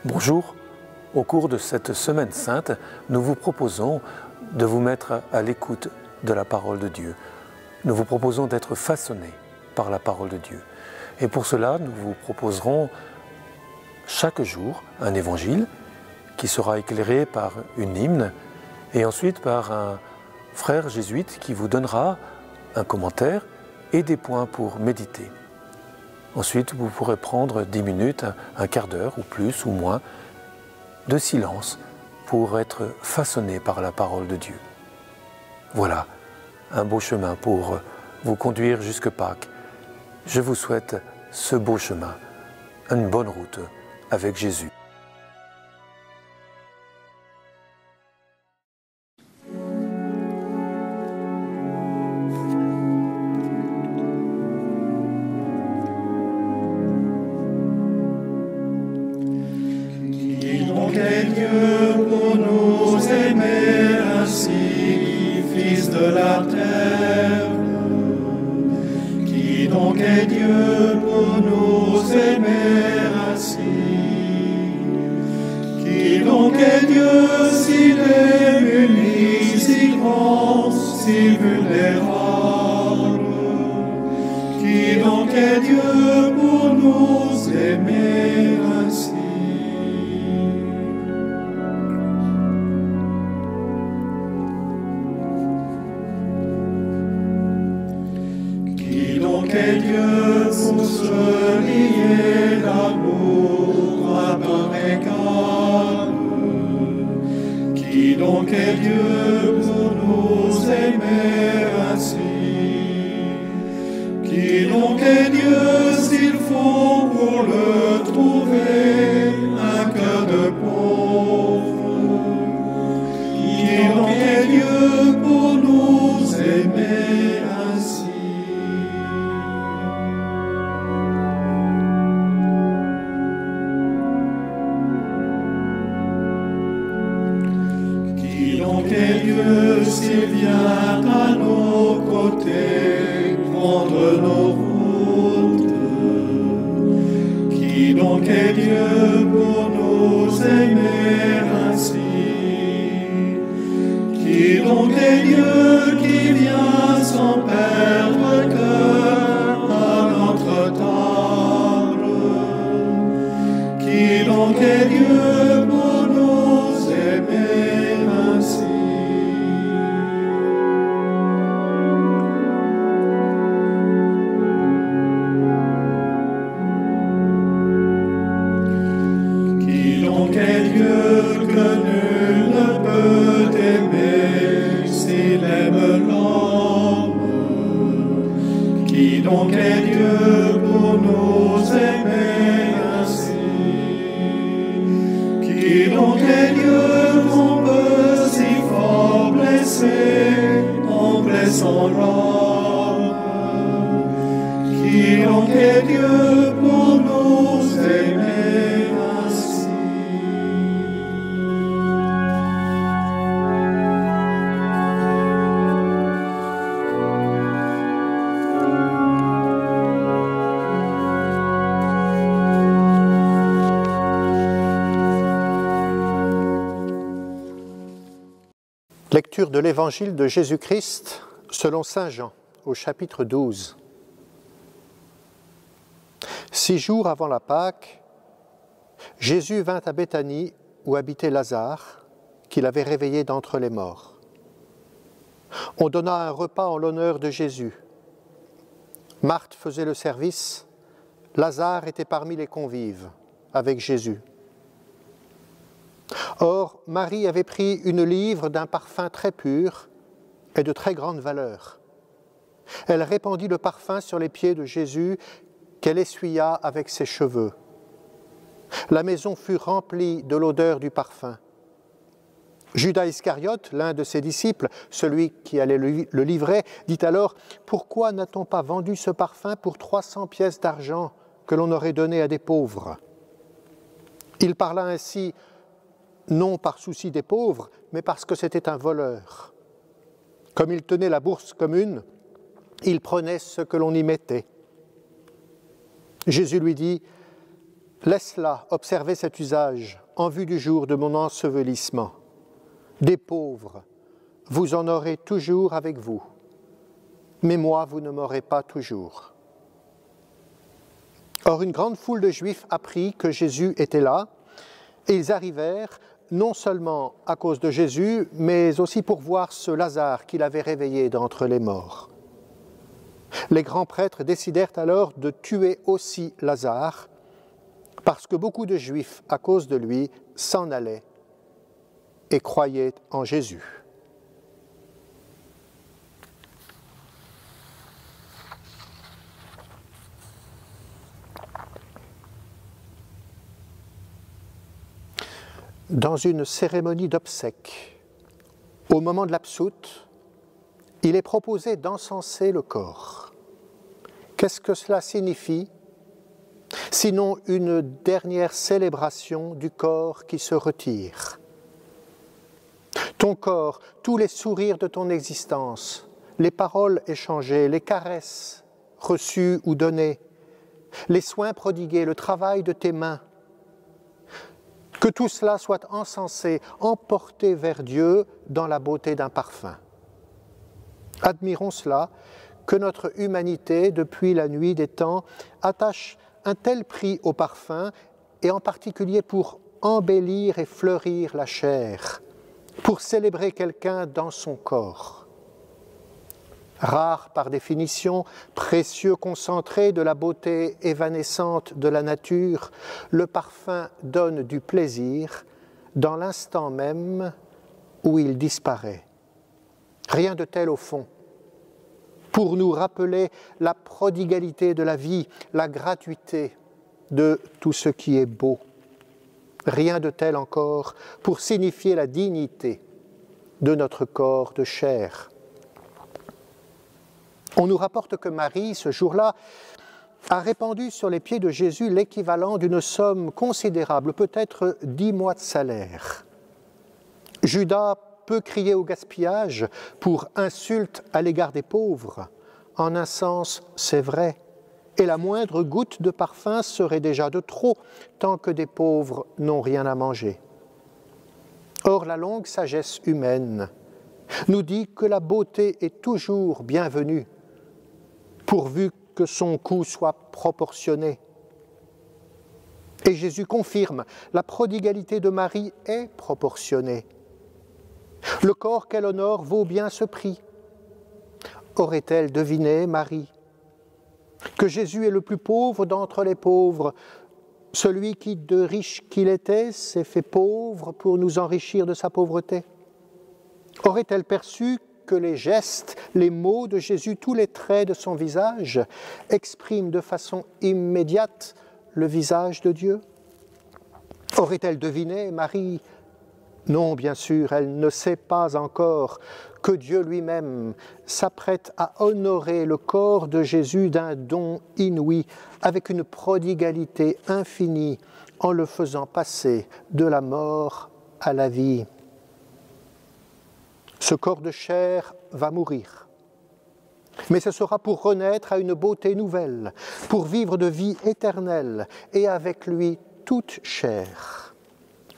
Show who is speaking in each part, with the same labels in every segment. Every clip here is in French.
Speaker 1: Bonjour, au cours de cette semaine sainte, nous vous proposons de vous mettre à l'écoute de la parole de Dieu. Nous vous proposons d'être façonnés par la parole de Dieu. Et pour cela, nous vous proposerons chaque jour un évangile qui sera éclairé par une hymne et ensuite par un frère jésuite qui vous donnera un commentaire et des points pour méditer. Ensuite, vous pourrez prendre 10 minutes, un quart d'heure ou plus ou moins de silence pour être façonné par la parole de Dieu. Voilà, un beau chemin pour vous conduire jusque Pâques. Je vous souhaite ce beau chemin, une bonne route avec Jésus.
Speaker 2: Est Dieu pour nous aimer ainsi, Fils de la terre? Qui donc est Dieu pour nous aimer ainsi? Qui donc est Dieu si démuni, si grand, si vulnérable? Qui donc est Dieu pour nous aimer ainsi? Qu'est Dieu pour se lier d'amour à part égale? Qui donc est Dieu pour nous aimer ainsi? Qui donc est Dieu s'il faut pour le trouver un cœur de pauvre? Qui donc est Dieu pour nous aimer ainsi? Et Dieu s'il vient à nos côtés prendre nos routes? Qui donc est Dieu pour nous aimer ainsi? Qui donc est Dieu qui vient sans perdre cœur à notre table? Qui donc est Dieu pour nous aimer ainsi? Quel Dieu que nul ne peut aimer s'il aime l'homme? Qui donc est Dieu pour nous aimer ainsi? Qui donc est Dieu qu'on peut si fort blesser en blessant l'homme? Qui donc est Dieu pour nous aimer ainsi?
Speaker 3: Lecture de l'Évangile de Jésus-Christ selon saint Jean, au chapitre 12. 6 jours avant la Pâque, Jésus vint à Béthanie où habitait Lazare, qu'il avait réveillé d'entre les morts. On donna un repas en l'honneur de Jésus. Marthe faisait le service, Lazare était parmi les convives avec Jésus. Or, Marie avait pris une livre d'un parfum très pur et de très grande valeur. Elle répandit le parfum sur les pieds de Jésus qu'elle essuya avec ses cheveux. La maison fut remplie de l'odeur du parfum. Judas Iscariote, l'un de ses disciples, celui qui allait le livrer, dit alors « Pourquoi n'a-t-on pas vendu ce parfum pour 300 pièces d'argent que l'on aurait donné à des pauvres ?» Il parla ainsi non par souci des pauvres, mais parce que c'était un voleur. Comme il tenait la bourse commune, il prenait ce que l'on y mettait. Jésus lui dit Laisse-la observer cet usage en vue du jour de mon ensevelissement. Des pauvres, vous en aurez toujours avec vous, mais moi, vous ne m'aurez pas toujours. » Or, une grande foule de Juifs apprit que Jésus était là, et ils arrivèrent non seulement à cause de Jésus, mais aussi pour voir ce Lazare qu'il avait réveillé d'entre les morts. Les grands prêtres décidèrent alors de tuer aussi Lazare, parce que beaucoup de Juifs, à cause de lui, s'en allaient et croyaient en Jésus. Dans une cérémonie d'obsèques, au moment de l'absoute, il est proposé d'encenser le corps. Qu'est-ce que cela signifie? Sinon une dernière célébration du corps qui se retire. Ton corps, tous les sourires de ton existence, les paroles échangées, les caresses reçues ou données, les soins prodigués, le travail de tes mains, que tout cela soit encensé, emporté vers Dieu dans la beauté d'un parfum. Admirons cela, que notre humanité, depuis la nuit des temps, attache un tel prix au parfum, et en particulier pour embellir et fleurir la chair, pour célébrer quelqu'un dans son corps. Rare par définition, précieux concentré de la beauté évanescente de la nature, le parfum donne du plaisir dans l'instant même où il disparaît. Rien de tel au fond, pour nous rappeler la prodigalité de la vie, la gratuité de tout ce qui est beau. Rien de tel encore pour signifier la dignité de notre corps de chair. On nous rapporte que Marie, ce jour-là, a répandu sur les pieds de Jésus l'équivalent d'une somme considérable, peut-être 10 mois de salaire. Judas peut crier au gaspillage pour insulte à l'égard des pauvres. En un sens, c'est vrai, et la moindre goutte de parfum serait déjà de trop, tant que des pauvres n'ont rien à manger. Or, la longue sagesse humaine nous dit que la beauté est toujours bienvenue, pourvu que son coût soit proportionné. Et Jésus confirme, la prodigalité de Marie est proportionnée. Le corps qu'elle honore vaut bien ce prix. Aurait-elle deviné, Marie, que Jésus est le plus pauvre d'entre les pauvres, celui qui, de riche qu'il était, s'est fait pauvre pour nous enrichir de sa pauvreté? Aurait-elle perçu que les gestes, les mots de Jésus, tous les traits de son visage expriment de façon immédiate le visage de Dieu? Aurait-elle deviné, Marie? Non, bien sûr, elle ne sait pas encore que Dieu lui-même s'apprête à honorer le corps de Jésus d'un don inouï, avec une prodigalité infinie, en le faisant passer de la mort à la vie. Ce corps de chair va mourir, mais ce sera pour renaître à une beauté nouvelle, pour vivre de vie éternelle, et avec lui toute chair.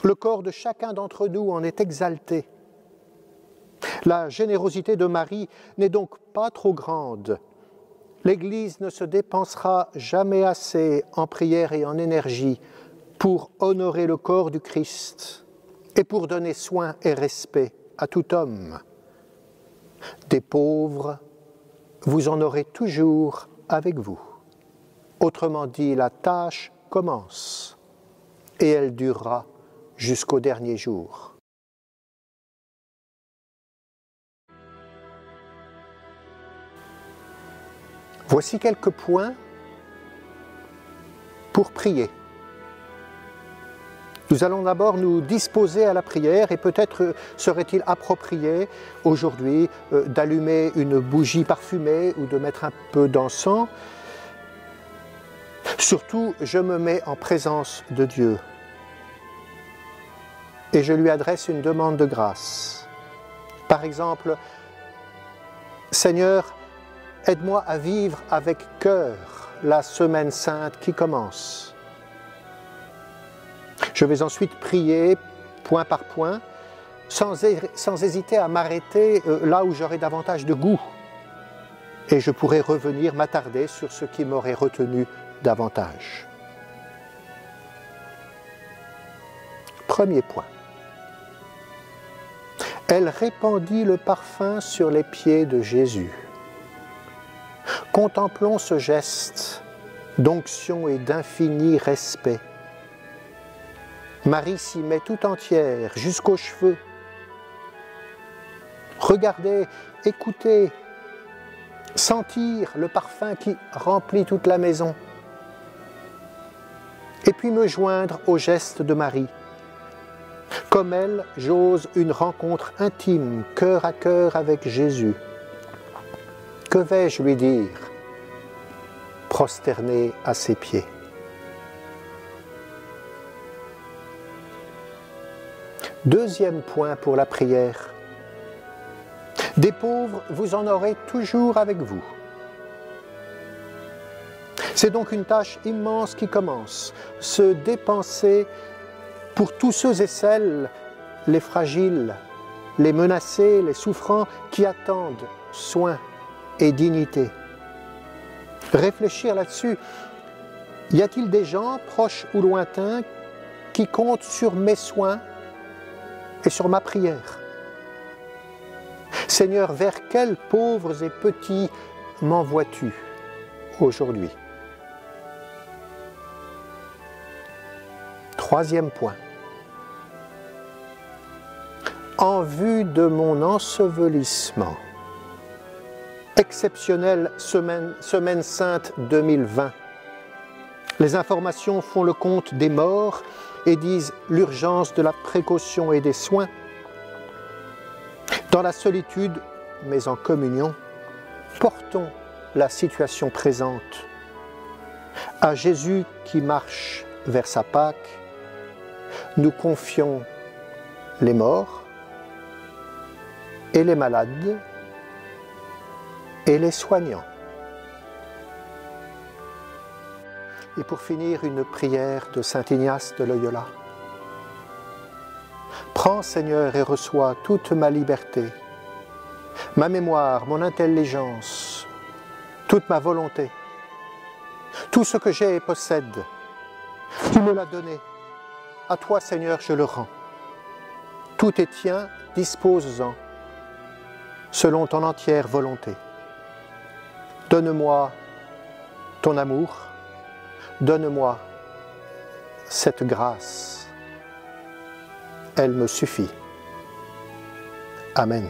Speaker 3: Le corps de chacun d'entre nous en est exalté. La générosité de Marie n'est donc pas trop grande. L'Église ne se dépensera jamais assez en prière et en énergie pour honorer le corps du Christ et pour donner soin et respect à tout homme. Des pauvres, vous en aurez toujours avec vous. Autrement dit, la tâche commence et elle durera jusqu'au dernier jour. Voici quelques points pour prier. Nous allons d'abord nous disposer à la prière et peut-être serait-il approprié aujourd'hui d'allumer une bougie parfumée ou de mettre un peu d'encens. Surtout, je me mets en présence de Dieu et je lui adresse une demande de grâce. Par exemple, Seigneur, aide-moi à vivre avec cœur la semaine sainte qui commence. Je vais ensuite prier point par point, sans hésiter à m'arrêter là où j'aurai davantage de goût. Et je pourrai revenir m'attarder sur ce qui m'aurait retenu davantage. Premier point. Elle répandit le parfum sur les pieds de Jésus. Contemplons ce geste d'onction et d'infini respect. Marie s'y met tout entière, jusqu'aux cheveux. Regardez, écoutez, sentir le parfum qui remplit toute la maison. Et puis me joindre au geste de Marie. Comme elle, j'ose une rencontre intime, cœur à cœur avec Jésus. Que vais-je lui dire, prosterné à ses pieds? Deuxième point pour la prière. Des pauvres, vous en aurez toujours avec vous. C'est donc une tâche immense qui commence, se dépenser pour tous ceux et celles, les fragiles, les menacés, les souffrants, qui attendent soin et dignité. Réfléchir là-dessus, y a-t-il des gens, proches ou lointains, qui comptent sur mes soins et sur ma prière? Seigneur, vers quels pauvres et petits m'envoies-tu aujourd'hui? Troisième point. En vue de mon ensevelissement, exceptionnelle semaine sainte 2020, les informations font le compte des morts et disent l'urgence de la précaution et des soins. Dans la solitude, mais en communion, portons la situation présente à Jésus qui marche vers sa Pâque. Nous confions les morts et les malades et les soignants. Et pour finir, une prière de saint Ignace de Loyola. Prends, Seigneur, et reçois toute ma liberté, ma mémoire, mon intelligence, toute ma volonté, tout ce que j'ai et possède. Tu me l'as donné. À toi, Seigneur, je le rends. Tout est tien, dispose-en, selon ton entière volonté. Donne-moi ton amour, donne-moi cette grâce. Elle me suffit. Amen.